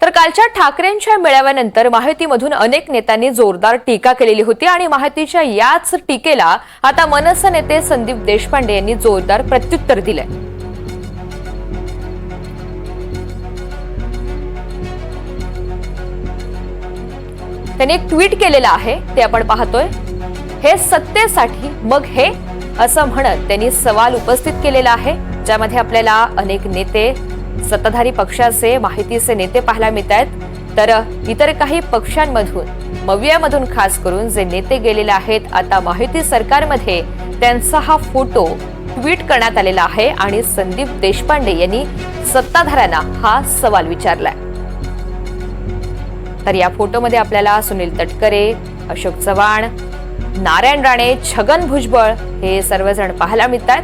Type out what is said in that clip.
तर कालच्या ठाकरेंच्या मेळाव्यानंतर माहितीमधून अनेक नेत्यांनी जोरदार टीका केलेली होती आणि माहितीच्या याच टीकेला आता मनसे नेते संदीप देशपांडे यांनी जोरदार प्रत्युत्तर दिलंय। त्यांनी एक ट्विट केलेलं आहे, ते आपण पाहतोय। हे सत्तेसाठी मग हे असं म्हणत त्यांनी सवाल उपस्थित केलेला आहे, ज्यामध्ये आपल्याला अनेक नेते सत्ताधारी पक्षाचे माहितीचे नेते पाहायला मिळत आहेत। तर इतर काही पक्षांमधून मवियामधून खास करून जे नेते गेलेले आहेत, आता माहिती सरकारमध्ये त्यांचा हा फोटो ट्विट करण्यात आलेला आहे आणि संदीप देशपांडे यांनी सत्ताधाऱ्यांना हा सवाल विचारलाय। तर या फोटोमध्ये आपल्याला सुनील तटकरे, अशोक चव्हाण, नारायण राणे, छगन भुजबळ हे सर्वजण पाहायला मिळतात।